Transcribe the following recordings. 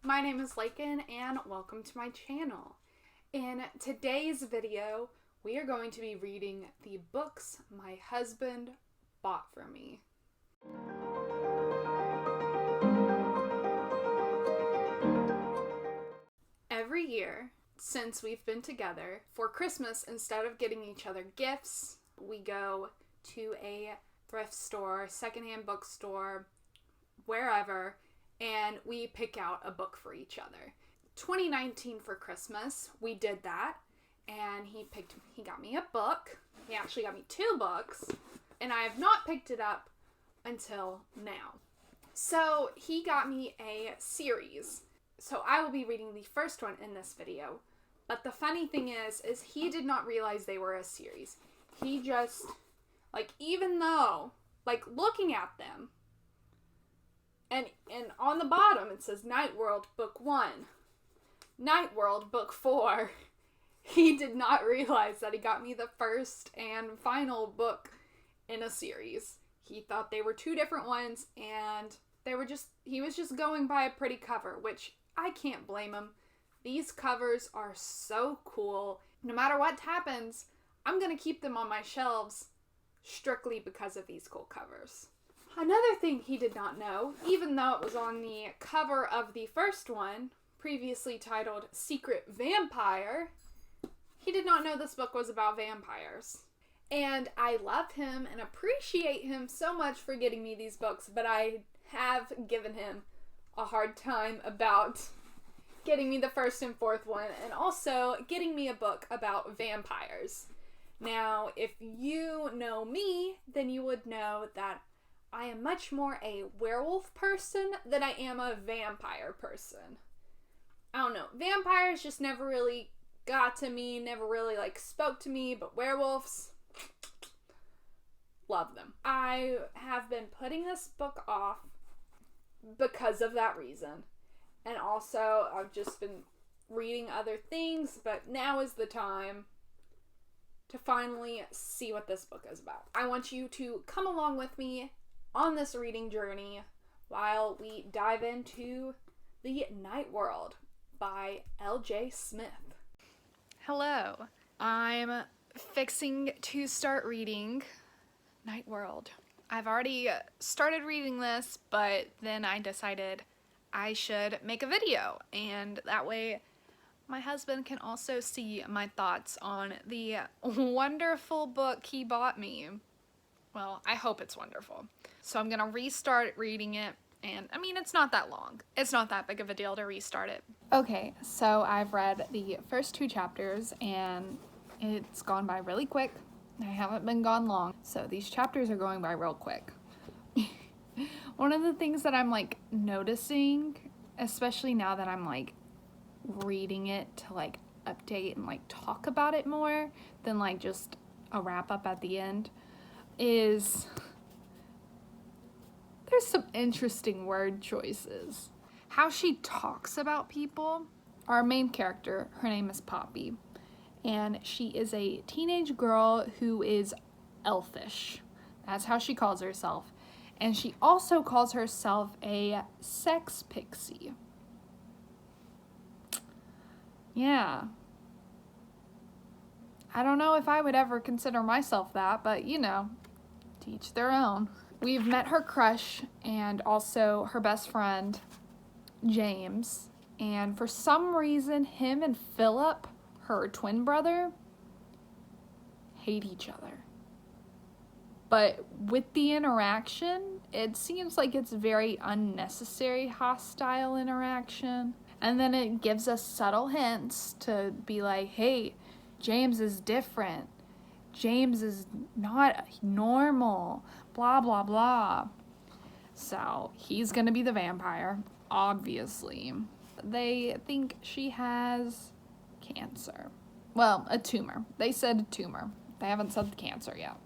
My name is Lakin and welcome to my channel. In today's video, we are going to be reading the books my husband bought for me. Every year since we've been together, for Christmas, instead of getting each other gifts, we go to a thrift store, secondhand bookstore, wherever, and we pick out a book for each other. 2019 for Christmas, we did that, and he got me a book. He actually got me 2 books, and I have not picked it up until now. So he got me a series. So I will be reading the first one in this video. But the funny thing is he did not realize they were a series. He just, even though, looking at them, and on the bottom it says Night World Book 1, Night World Book 4, he did not realize that he got me the first and final book in a series. He thought they were 2 different ones, and he was just going by a pretty cover, which I can't blame him. These covers are so cool. No matter what happens, I'm going to keep them on my shelves strictly because of these cool covers. Another thing he did not know, even though it was on the cover of the first one, previously titled Secret Vampire, he did not know this book was about vampires. And I love him and appreciate him so much for getting me these books, but I have given him a hard time about getting me the first and fourth one, and also getting me a book about vampires. Now, if you know me, then you would know that I am much more a werewolf person than I am a vampire person. I don't know. Vampires just never really got to me, never really spoke to me, but werewolves, love them. I have been putting this book off because of that reason. And also, I've just been reading other things, but now is the time to finally see what this book is about. I want you to come along with me on this reading journey while we dive into The Night World by L.J. Smith. Hello. I'm fixing to start reading Night World. I've already started reading this, but then I decided I should make a video, and that way my husband can also see my thoughts on the wonderful book he bought me. Well, I hope it's wonderful. So I'm gonna restart reading it, and I mean, it's not that long. It's not that big of a deal to restart it. Okay, so I've read the first 2 chapters, and it's gone by really quick. I haven't been gone long, so these chapters are going by real quick. One of the things that I'm noticing, especially now that I'm reading it to update and talk about it more than just a wrap up at the end, is there's some interesting word choices. How she talks about people. Our main character, her name is Poppy, and she is a teenage girl who is elfish. That's how she calls herself. And she also calls herself a sex pixie. Yeah. I don't know if I would ever consider myself that, but to each their own. We've met her crush and also her best friend, James. And for some reason, him and Philip, her twin brother, hate each other. But with the interaction, it seems like it's very unnecessary, hostile interaction. And then it gives us subtle hints to be like, hey, James is different. James is not normal. Blah, blah, blah. So he's gonna be the vampire, obviously. They think she has cancer. Well, a tumor. They said a tumor. They haven't said the cancer yet.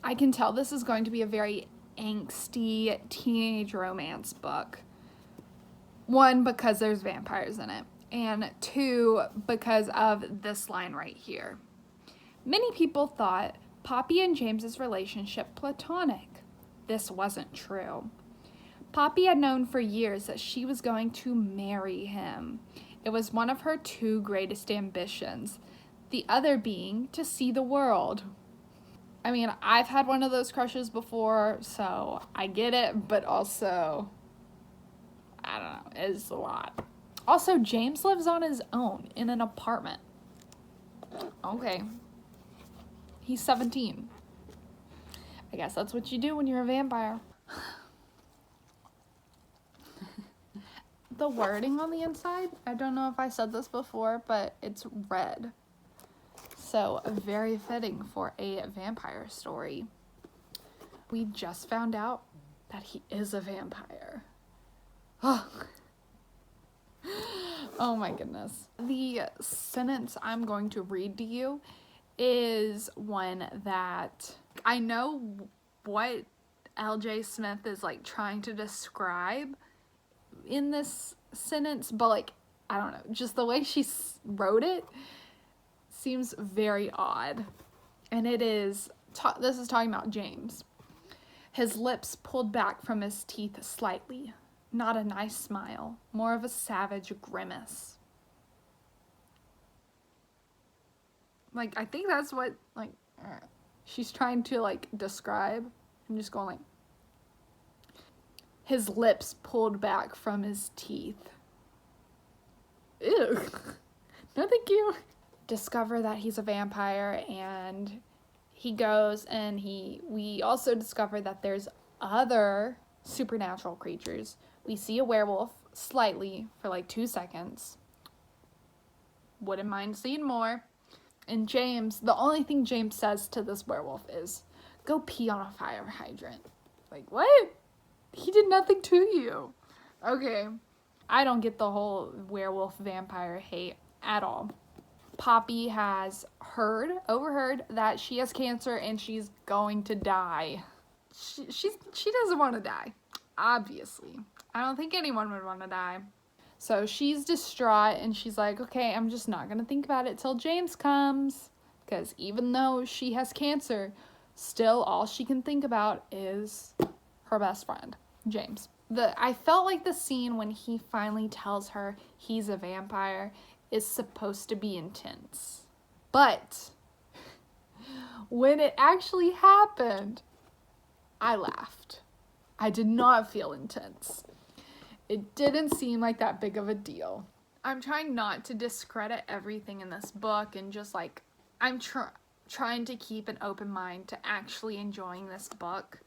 I can tell this is going to be a very angsty teenage romance book. 1, because there's vampires in it. And 2, because of this line right here. Many people thought Poppy and James's relationship platonic. This wasn't true. Poppy had known for years that she was going to marry him. It was one of her two greatest ambitions, the other being to see the world. I mean, I've had one of those crushes before, so I get it, but also, I don't know, it's a lot. Also, James lives on his own in an apartment. Okay. He's 17. I guess that's what you do when you're a vampire. The wording on the inside, I don't know if I said this before, but it's red. So, very fitting for a vampire story. We just found out that he is a vampire. Oh my goodness. The sentence I'm going to read to you is one that I know what L.J. Smith is like trying to describe in this sentence, but like, I don't know, just the way she wrote it seems very odd. And it is, this is talking about James. His lips pulled back from his teeth slightly. Not a nice smile, more of a savage grimace. Like, I think that's what, like, she's trying to, like, describe. I'm just going, like, his lips pulled back from his teeth. Ew. No, thank you. Discover that he's a vampire, and he goes and we also discover that there's other supernatural creatures. We see a werewolf slightly for like 2 seconds. Wouldn't mind seeing more. And James, the only thing James says to this werewolf is, go pee on a fire hydrant. Like, what? He did nothing to you. Okay. I don't get the whole werewolf vampire hate at all. Poppy has overheard that she has cancer and she's going to die. She doesn't want to die, obviously. I don't think anyone would want to die. So she's distraught and she's like, okay, I'm just not going to think about it till James comes. Because even though she has cancer, still all she can think about is her best friend, James. I felt like the scene when he finally tells her he's a vampire is supposed to be intense. But when it actually happened, I laughed. I did not feel intense. It didn't seem like that big of a deal. I'm trying not to discredit everything in this book and just like, I'm trying to keep an open mind to actually enjoying this book.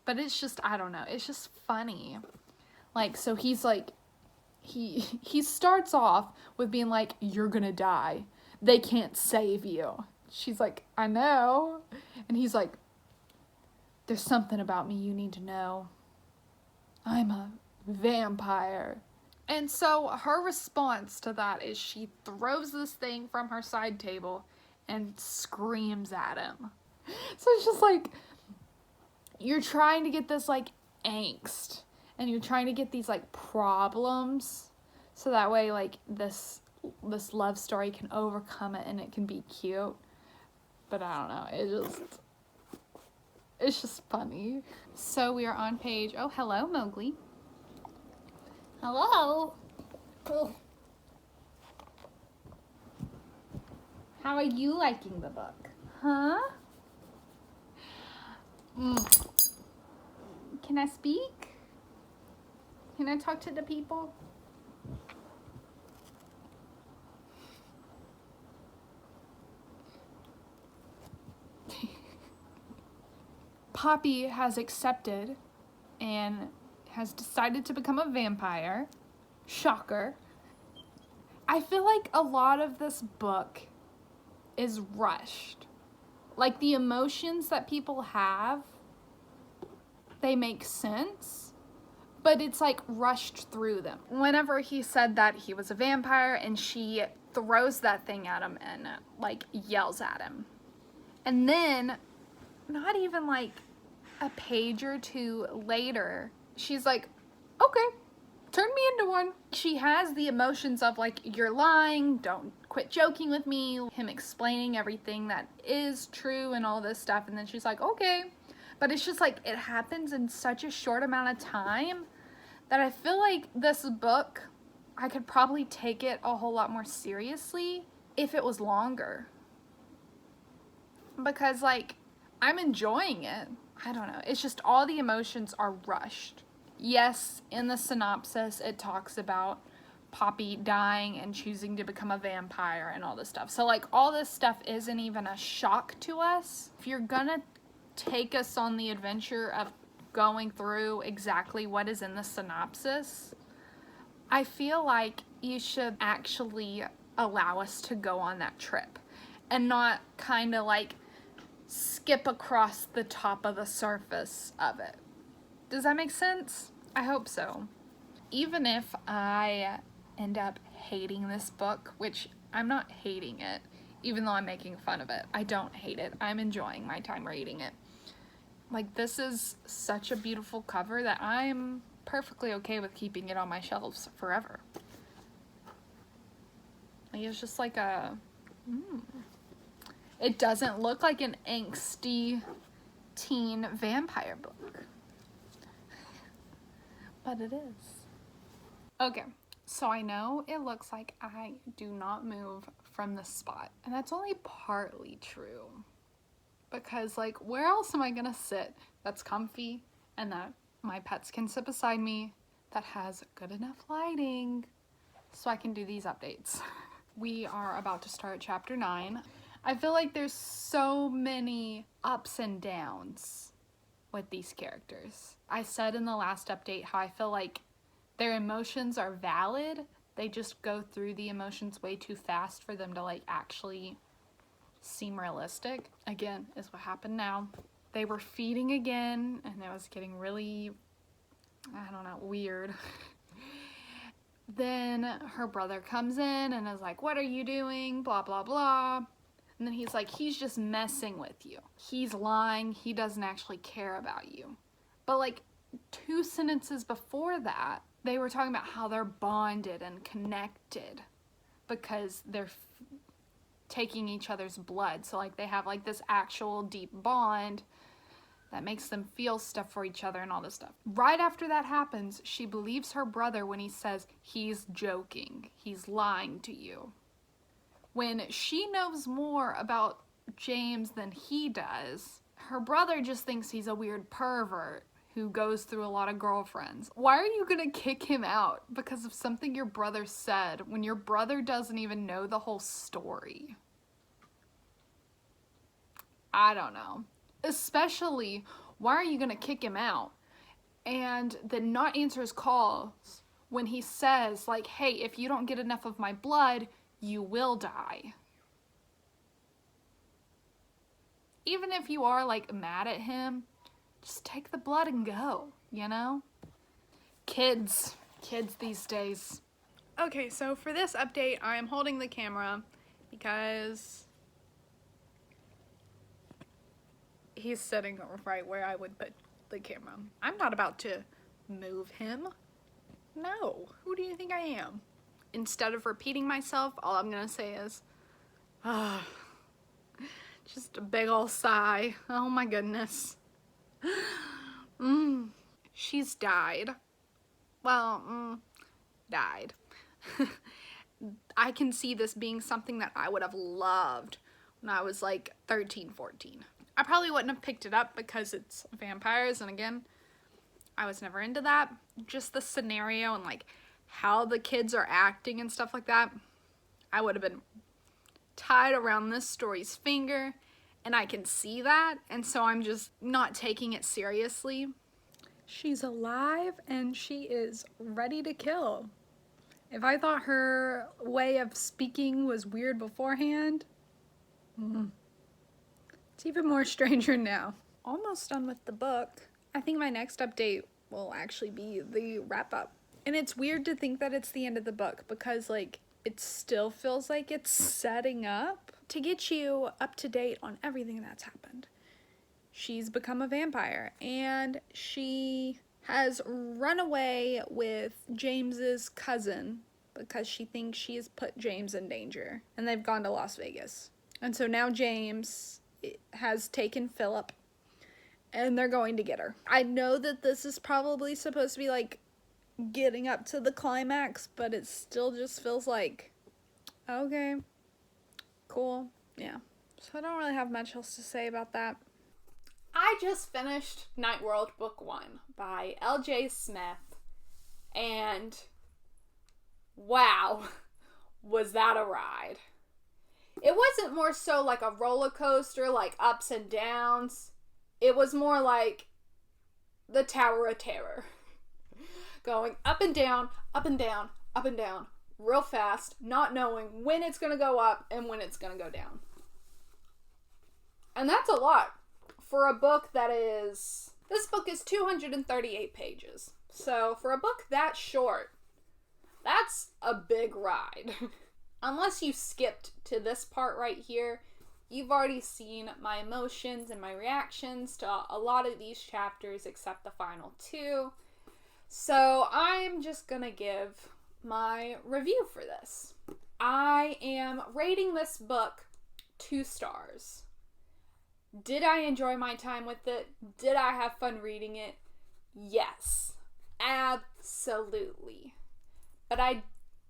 But it's just, I don't know, it's just funny. Like, so he's like, he starts off with being like, you're gonna die. They can't save you. She's like, I know. And he's like, there's something about me you need to know. I'm a vampire. And so her response to that is she throws this thing from her side table and screams at him. So it's just like, you're trying to get this like angst and you're trying to get these like problems so that way like this love story can overcome it and it can be cute. But I don't know, it's just funny. So we are on page, oh hello Mowgli. Hello. Oh. How are you liking the book? Huh? Can I speak? Can I talk to the people? Poppy has accepted and has decided to become a vampire. Shocker. I feel like a lot of this book is rushed. Like the emotions that people have, they make sense, but it's like rushed through them. Whenever he said that he was a vampire and she throws that thing at him and like yells at him. And then not even like a page or two later, she's like, okay, turn me into one. She has the emotions of like, you're lying, don't quit joking with me, him explaining everything that is true and all this stuff. And then she's like, okay. But it's just like, it happens in such a short amount of time that I feel like this book, I could probably take it a whole lot more seriously if it was longer. Because, like, I'm enjoying it. I don't know. It's just all the emotions are rushed. Yes, in the synopsis, it talks about Poppy dying and choosing to become a vampire and all this stuff. So, like, all this stuff isn't even a shock to us. If you're gonna take us on the adventure of going through exactly what is in the synopsis, I feel like you should actually allow us to go on that trip and not kind of like skip across the top of the surface of it. Does that make sense? I hope so. Even if I end up hating this book, which I'm not hating it, even though I'm making fun of it. I don't hate it. I'm enjoying my time reading it. Like, this is such a beautiful cover that I'm perfectly okay with keeping it on my shelves forever. Like, it's just like a... It doesn't look like an angsty teen vampire book. But it is. Okay, so I know it looks like I do not move from this spot. And that's only partly true. Because, like, where else am I gonna sit that's comfy and that my pets can sit beside me, that has good enough lighting so I can do these updates? We are about to start chapter 9. I feel like there's so many ups and downs with these characters. I said in the last update how I feel like their emotions are valid. They just go through the emotions way too fast for them to, like, actually seem realistic. Again, is what happened now. They were feeding again, and it was getting really, I don't know, weird. Then her brother comes in and is like, what are you doing? Blah, blah, blah. And then he's like, he's just messing with you. He's lying. He doesn't actually care about you. But, like, 2 sentences before that, they were talking about how they're bonded and connected because they're taking each other's blood. So, like, they have, like, this actual deep bond that makes them feel stuff for each other and all this stuff. Right after that happens, she believes her brother when he says he's joking. He's lying to you. When she knows more about James than he does, her brother just thinks he's a weird pervert who goes through a lot of girlfriends. Why are you gonna kick him out because of something your brother said when your brother doesn't even know the whole story? I don't know. Especially, why are you gonna kick him out and then not answer his calls when he says, like, hey, if you don't get enough of my blood, you will die. Even if you are, like, mad at him, just take the blood and go, you know? Kids these days. Okay, so for this update, I am holding the camera because he's sitting right where I would put the camera. I'm not about to move him. No, who do you think I am? Instead of repeating myself, all I'm gonna say is, just a big ol' sigh. Oh my goodness. She's died. Well, died. I can see this being something that I would have loved when I was like 13, 14. I probably wouldn't have picked it up because it's vampires, and again, I was never into that. Just the scenario and like how the kids are acting and stuff like that, I would have been tied around this story's finger, and I can see that, and so I'm just not taking it seriously. She's alive and she is ready to kill. If I thought her way of speaking was weird beforehand, it's even more stranger now. Almost done with the book. I think my next update will actually be the wrap-up. And it's weird to think that it's the end of the book because, like, it still feels like it's setting up to get you up to date on everything that's happened. She's become a vampire and she has run away with James's cousin because she thinks she has put James in danger, and they've gone to Las Vegas. And so now James has taken Philip and they're going to get her. I know that this is probably supposed to be like getting up to the climax, but it still just feels like, okay, cool. Yeah. So I don't really have much else to say about that. I just finished Night World Book 1 by L.J. Smith, and wow, was that a ride. It wasn't more so like a roller coaster, like ups and downs. It was more like the Tower of Terror. Going up and down, up and down, up and down, real fast, not knowing when it's going to go up and when it's going to go down. And that's a lot for a book that is... This book is 238 pages. So for a book that short, that's a big ride. Unless you skipped to this part right here, you've already seen my emotions and my reactions to a lot of these chapters except the final two. So I'm just gonna give my review for this. I am rating this book 2 stars. Did I enjoy my time with it? Did I have fun reading it? Yes, absolutely. But I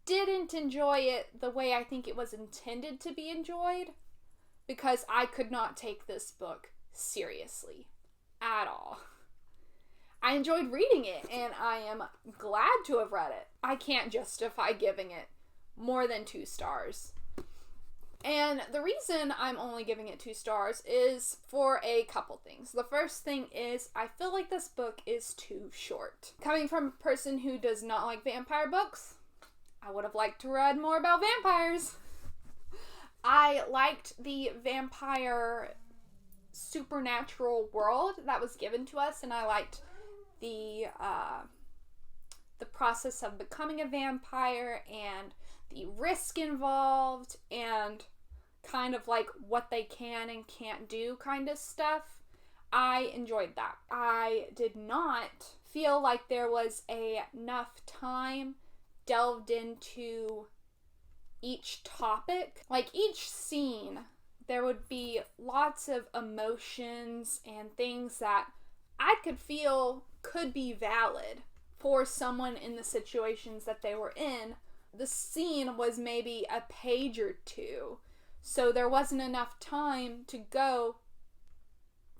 didn't enjoy it the way I think it was intended to be enjoyed, because I could not take this book seriously at all. I enjoyed reading it, and I am glad to have read it. I can't justify giving it more than 2 stars. And the reason I'm only giving it 2 stars is for a couple things. The first thing is I feel like this book is too short. Coming from a person who does not like vampire books, I would have liked to read more about vampires. I liked the vampire supernatural world that was given to us, and I liked the process of becoming a vampire and the risk involved and kind of like what they can and can't do kind of stuff. I enjoyed that. I did not feel like there was enough time delved into each topic. Like each scene, there would be lots of emotions and things that I could feel could be valid for someone in the situations that they were in. The scene was maybe a page or 2, so there wasn't enough time to go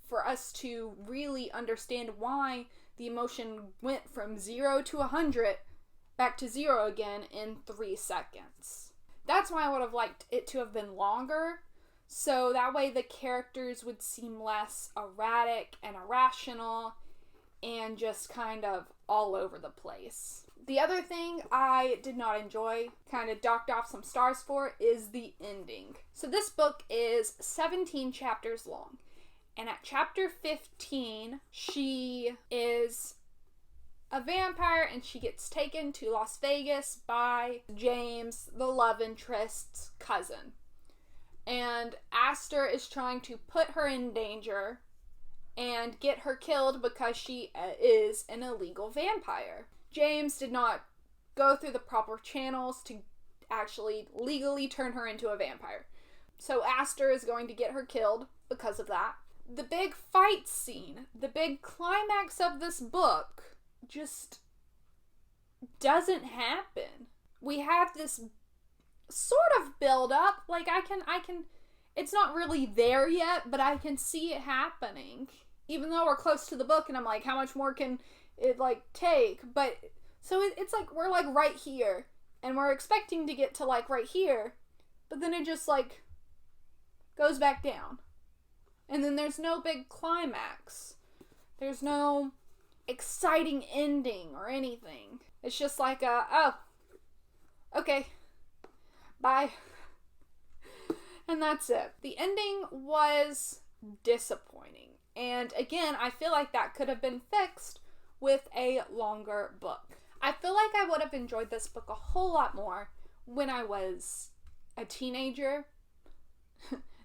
for us to really understand why the emotion went from 0 to 100 back to 0 again in 3 seconds. That's why I would have liked it to have been longer, so that way the characters would seem less erratic and irrational and just kind of all over the place. The other thing I did not enjoy, kind of docked off some stars for, is the ending. So this book is 17 chapters long. And at chapter 15, she is a vampire and she gets taken to Las Vegas by James, the love interest's cousin. And Aster is trying to put her in danger and get her killed because she is an illegal vampire. James did not go through the proper channels to actually legally turn her into a vampire. So Aster is going to get her killed because of that. The big fight scene, the big climax of this book just doesn't happen. We have this sort of build up, like I can it's not really there yet, but I can see it happening. Even though we're close to the book and I'm like, how much more can it like take? But so it's like we're like right here and we're expecting to get to like right here, but then it just like goes back down. And then there's no big climax. There's no exciting ending or anything. It's just like oh, okay, bye. And that's it. The ending was disappointing. And again, I feel like that could have been fixed with a longer book. I feel like I would have enjoyed this book a whole lot more when I was a teenager.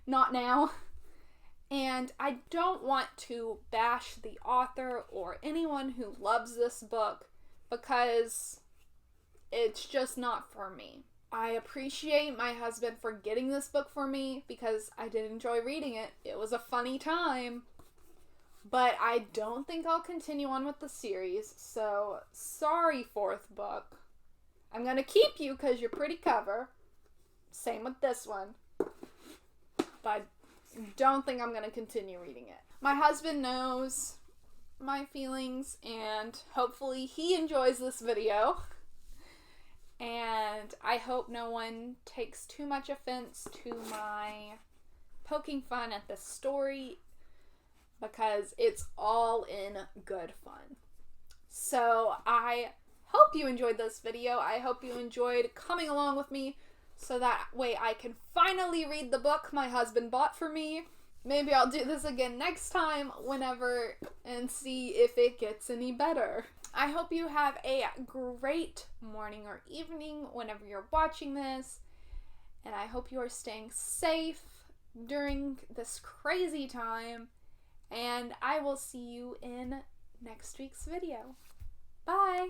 Not now. And I don't want to bash the author or anyone who loves this book because it's just not for me. I appreciate my husband for getting this book for me because I did enjoy reading it. It was a funny time. But I don't think I'll continue on with the series, so sorry, fourth book. I'm gonna keep you because you're pretty cover. Same with this one. But I don't think I'm gonna continue reading it. My husband knows my feelings, and hopefully he enjoys this video. And I hope no one takes too much offense to my poking fun at this story, because it's all in good fun. So I hope you enjoyed this video. I hope you enjoyed coming along with me so that way I can finally read the book my husband bought for me. Maybe I'll do this again next time, whenever, and see if it gets any better. I hope you have a great morning or evening whenever you're watching this, and I hope you are staying safe during this crazy time, and I will see you in next week's video. Bye!